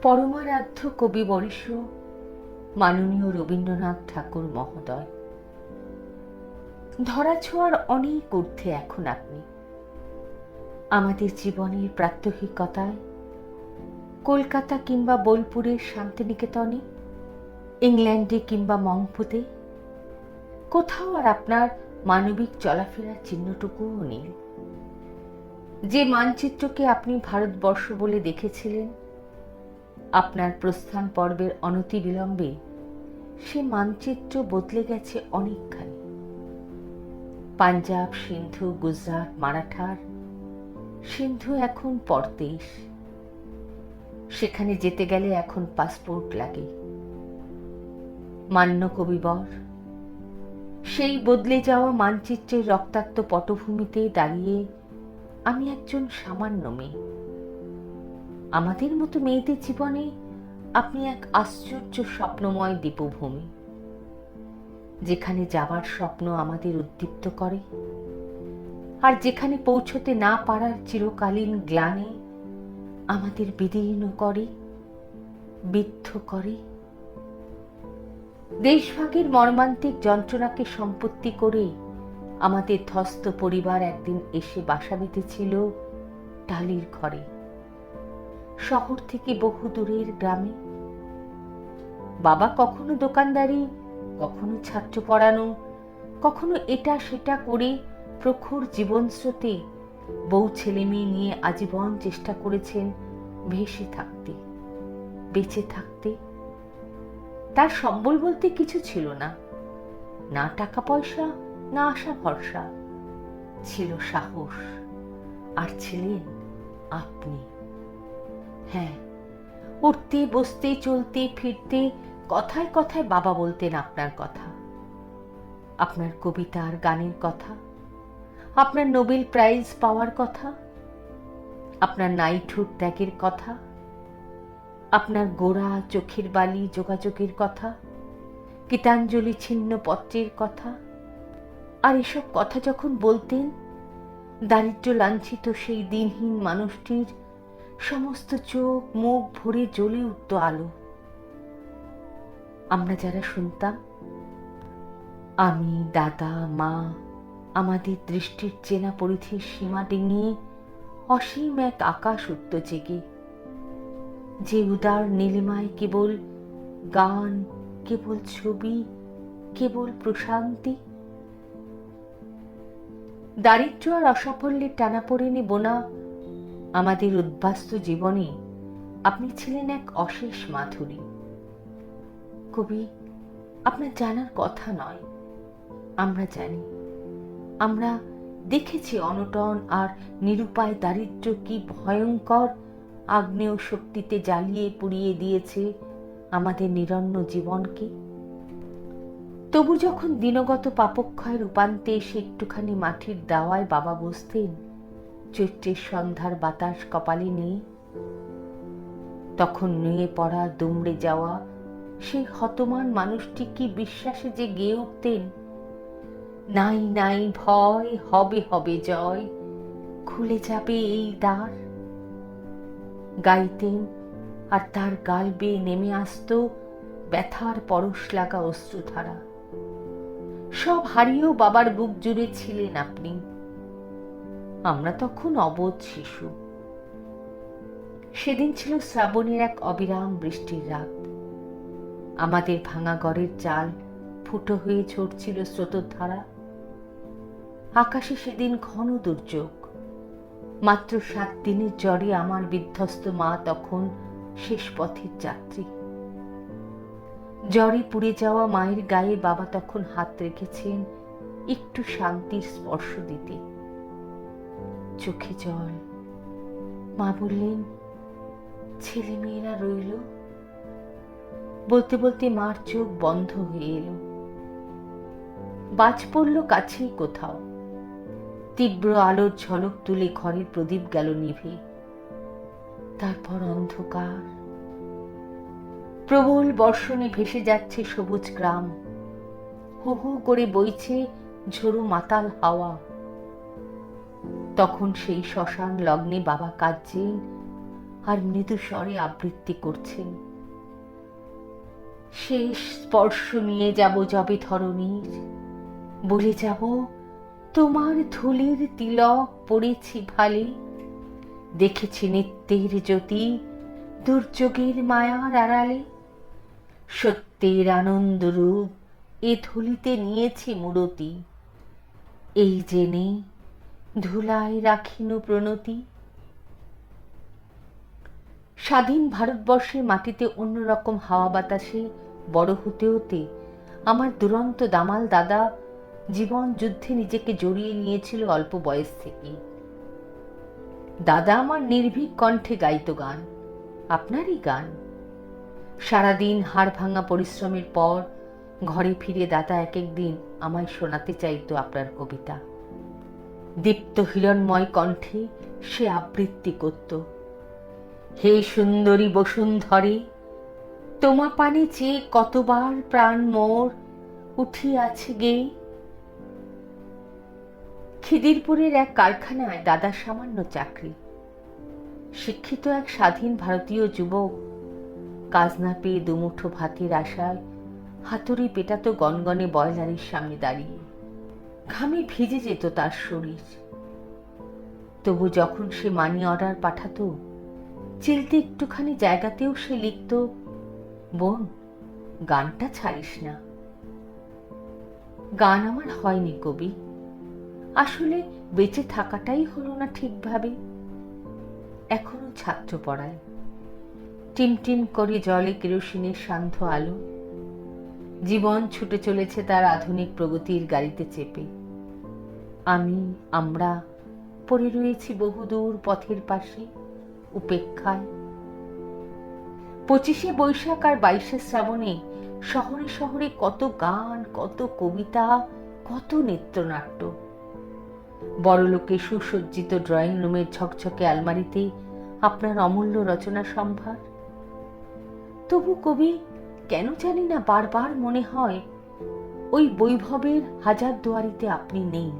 পরমারাধ্য কবিবর্ষ মাননীয় রবীন্দ্রনাথ ঠাকুর মহোদয়, ধরাছোঁয়ার অনেক ঊর্ধ্বে এখন আপনি। আমাদের জীবনের প্রাত্যহিকতায় কলকাতা কিংবা বোলপুরের শান্তিনিকেতনে, ইংল্যান্ডে কিংবা মংপুতে কোথাও আর আপনার মানবিক চলাফেরার চিহ্নটুকুও নেই। যে মানচিত্রকে আপনি ভারতবর্ষ বলে দেখেছিলেন, আপনার প্রস্থান পর্বের অনতিবিলম্বে সে মানচিত্র বদলে গেছে অনেকখানি। পাঞ্জাব, সিন্ধু, গুজরাট, মারাঠার সিন্ধু এখন পরদেশ। সেখানে যেতে গেলে এখন পাসপোর্ট লাগে। মান্য কবিবর, সেই বদলে যাওয়া মানচিত্রের রক্তাক্ত পটভূমিতে দাঁড়িয়ে আমি একজন সামান্য মেয়ে। আমাদের মতো মেয়েদের জীবনে আপনি এক আশ্চর্য স্বপ্নময় দীপভূমি, যেখানে যাবার স্বপ্ন আমাদের উদ্দীপ্ত করে, আর যেখানে পৌঁছতে না পারার চিরকালীন গ্লানি আমাদের বিদীর্ণ করে, বিদ্ধ করে। দেশভাগের মর্মান্তিক যন্ত্রণাকে সম্পত্তি করে আমাদের ধ্বস্ত পরিবার একদিন এসে বাসা বেঁধেছিল টালির ঘরে, শহর থেকে বহু দূরের গ্রামে। বাবা কখনো দোকানদারি, কখনো ছাত্র পড়ানো, কখনো এটা সেটা করে প্রখর জীবন স্রোতে বউ ছেলে মেয়ে নিয়ে আজীবন চেষ্টা করেছেন ভেসে থাকতে, বেঁচে থাকতে। তার সম্বল বলতে কিছু ছিল না, না টাকা পয়সা, না আশা ভরসা। ছিল সাহস, আর ছিলেন আপনি। হ্যাঁ, উঠতে বসতে চলতে ফিরতে কথায় কথায় বাবা বলতেন আপনার কথা, আপনার কবিতা আর গানের কথা, আপনার নোবেল প্রাইজ পাওয়ার কথা, আপনার নাইটহুড ত্যাগের কথা, আপনার গোড়া চোখের বালি যোগাযোগের কথা, গীতাঞ্জলি ছিন্ন পত্রের কথা। আর এসব কথা যখন বলতেন, দারিদ্র্য লাঞ্ছিত সেই দিনহীন মানুষটির সমস্ত চোখ মুখ ভরে জ্বলে উঠত আলো। আমরা যারা শুনতাম, আমি, দাদা, মা, আমাদের দৃষ্টির চেনা পরিধির সীমা ডিঙিয়ে অসীম এক আকাশ উঠত জেগে, যে উদার নীলিমায় কেবল গান, কেবল ছবি, কেবল প্রশান্তি। দারিদ্র্য আর অসাফল্যের টানাপোড়েনে বোনা আমাদের উদ্বাস্তু জীবনে আপনি ছিলেন এক অশেষ মাধুরী। কবি, আপনার জানার কথা নয়, আমরা জানি। আমরা দেখেছি অনটন আর নিরুপায় দারিদ্র্য কি ভয়ঙ্কর আগ্নেয় শক্তিতে জ্বালিয়ে পুড়িয়ে দিয়েছে আমাদের নিরন্ন জীবনকে। তবু যখন দিনগত পাপক্ষয়ের উপান্তে এসে একটুখানি মাটির দাওয়ায় বাবা বসতেন, চৈত্রের সন্ধ্যার বাতাস কপালে নিয়ে, তখন নুয়ে পড়া দুমড়ে যাওয়া সেই হতমান মানুষটি কি বিশ্বাসে যে গেয়ে উঠতেন, নাই নাই ভয়, হবে হবে জয়, খুলে যাবে এই দ্বার। গাইতেন, আর তার গাল বেয়ে নেমে আসত ব্যথার পরশ লাগা অশ্রুধারা। সব হারিয়েও বাবার বুক জুড়ে ছিলেন আপনি। আমরা তখন অবোধ শিশু। সেদিন ছিল শ্রাবণের এক অবিরাম বৃষ্টির রাত। আমাদের ভাঙা ঘরের চাল ফুটো হয়ে ঝরছিল স্রোতধারা। আকাশে সেদিন ঘন দুর্যোগ। মাত্র 7 দিনের জ্বরে আমার বিধ্বস্ত মা তখন শেষ পথের যাত্রী। জ্বরে পুড়ে যাওয়া মায়ের গায়ে বাবা তখন হাত রেখেছেন একটু শান্তির স্পর্শ দিতে। চোখে জল। মা বললেন, ছেলে মেয়েরা রইল। বলতে বলতে মার চোখ বন্ধ হয়ে এলো। বাজ পড়ল কাছেই কোথাও। তীব্র আলোর ঝলক তুলে ঘরের প্রদীপ গেল নিভে। তারপর অন্ধকার। প্রবল বর্ষণে ভেসে যাচ্ছে সবুজ গ্রাম। হু হু করে বইছে ঝোড়ো মাতাল হাওয়া। তখন সেই শ্মশান লগ্নে বাবা কাঁদছেন আর মৃদু স্বরে আবৃত্তি করছেন। শেষ স্পর্শ নিয়ে যাব যবে ধরণীর, বলে যাব তোমার ধুলির তিলক পড়েছি ভালে, দেখেছি নিত্যের জ্যোতি দুর্যোগের মায়ার আড়ালে, সত্যের আনন্দ রূপ এ ধুলিতে নিয়েছি মূরতি, এই জেনে ধুলায় রাখিনু প্রণতি। স্বাধীন ভারতবর্ষের মাটিতে অন্যরকম হাওয়া বাতাসে বড় হতে হতে আমার দুরন্ত দামাল দাদা জীবন যুদ্ধে নিজেকে জড়িয়ে নিয়েছিল অল্প বয়স থেকে। দাদা আমার নির্ভীক কণ্ঠে গাইত গান, আপনারই গান। সারাদিন হাড় ভাঙা পরিশ্রমের পর ঘরে ফিরে দাদা এক একদিন আমায় শোনাতে চাইতো আপনার কবিতা। দীপ্ত হিরণময় কণ্ঠে সে আবৃত্তি করত, হে সুন্দরী বসুন্ধরে, তোমা পানে চেয়ে কতবার প্রাণ মোর উঠিয়াছে গে। খিদিরপুরের এক কারখানায় দাদার সামান্য চাকরি। শিক্ষিত এক স্বাধীন ভারতীয় যুবক কাজ না পেয়ে দুমুঠো ভাতের আশায় হাতুড়ি পেটাতো গনগনে বয়লারের সামনে দাঁড়িয়ে। ঘামে ভিজে যেত তার শরীর। তবু যখন সে মানি অর্ডার পাঠাতো, চিলতে একটুখানি জায়গাতেও সে লিখত, বোন গানটা ছাড়িস না। গান আমার হয়নি কবি, আসলে বেঁচে থাকাটাই হলো না ঠিকভাবে। এখনো ছাত্র পড়ায়, টিমটিম করে জলে কেরোসিনের সান্ধ্য আলো। জীবন ছুটে চলেছে তার আধুনিক প্রগতির গাড়িতে চেপে। আমরা পড়ে রয়েছি বহুদূর পথের পাশে উপেক্ষায়। 25শে বৈশাখ আর 22শে শ্রাবণে শহরে শহরে কত গান, কত কবিতা, কত নৃত্যনাট্য। বড়লোকে সুসজ্জিত ড্রয়িং রুমের ঝকঝকে আলমারিতে আপনার অমূল্য রচনা সম্ভার। তবু কবি, কেন জানি না বারবার মনে হয় ওই বৈভবের হাজার দুয়ারিতে আপনি নেই।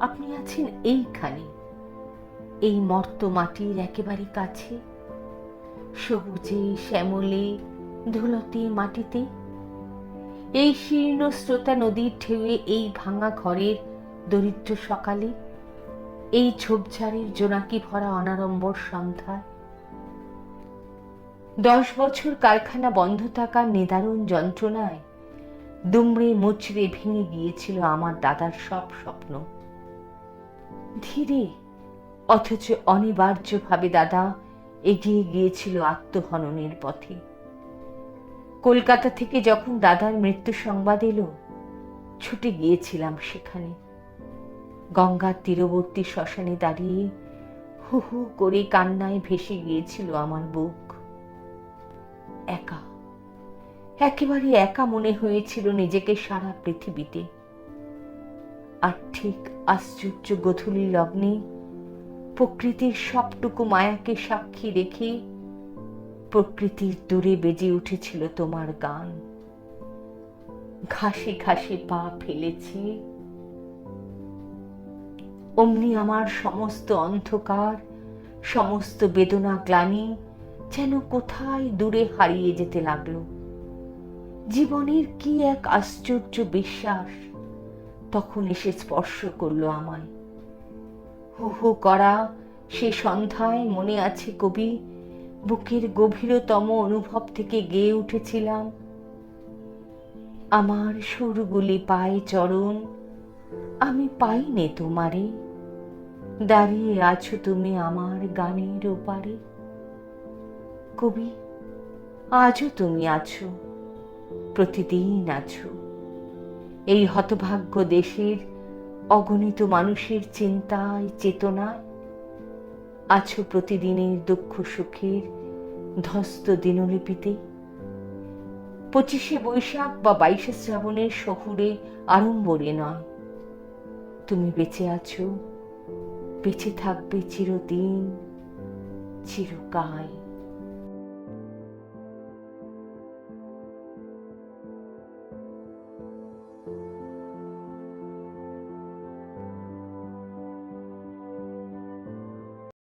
আপনি আছেন এইখানে, এই মর্ত মাটির একেবারে কাছে, সবুজে শ্যামলে ধুলোতে মাটিতে। এই শীর্ণ স্রোতা নদীর ঢেউয়ে এই ভাঙা ঘরের দরিদ্র সকালে, এই ঝোপঝাড়ের জোনাকি ভরা অনাড়ম্বর সন্ধ্যায়। 10 বছর কারখানা বন্ধ থাকার নিদারুণ যন্ত্রণায় দুমড়ে মুচড়ে ভেঙে গিয়েছিল আমার দাদার সব স্বপ্ন। ধীরে অথচ অনিবার্যভাবে দাদা এগিয়ে গিয়েছিল আত্মহননের পথে। কলকাতা থেকে যখন দাদার মৃত্যু সংবাদ এলো, ছুটে গিয়েছিলাম সেখানে। গঙ্গার তীরবর্তী শ্মশানে দাঁড়িয়ে হু হু করে কান্নায় ভেসে গিয়েছিল আমার বুক। একা, একেবারে একা মনে হয়েছিল নিজেকে সারা পৃথিবীতে। আর ঠিক আশ্চর্য গোধূলি লগ্নে প্রকৃতির সবটুকু মায়াকে সাক্ষী রেখে প্রকৃতির দূরে বেজে উঠেছিল তোমার গান। ঘাসে ঘাসে পা ফেলেছি, অমনি আমার সমস্ত অন্ধকার, সমস্ত বেদনা গ্লানি যেন কোথায় দূরে হারিয়ে যেতে লাগলো। জীবনের কি এক আশ্চর্য বিশ্বাস তখন এসে স্পর্শ করলো আমায়। হু হু করা সে সন্ধ্যায় মনে আছে কবি, বুকের গভীরতম অনুভব থেকে গেয়ে উঠেছিলাম, আমার সুরগুলি পায়ে চরণ, আমি পাইনে তোমারে, দাঁড়িয়ে আছো তুমি আমার গানের ওপারে। কবি, আজও তুমি আছো, প্রতিদিন আছো এই হতভাগ্য দেশের অগণিত মানুষের চিন্তায় চেতনায়। আছো প্রতিদিনের দুঃখ সুখের ধ্বস্ত দিনলিপিতে। 25শে বৈশাখ বা 22শে শ্রাবণের শহুরে আড়ম্বরে নয়, তুমি বেঁচে আছো, বেঁচে থাকবে চিরদিন, চিরকাল।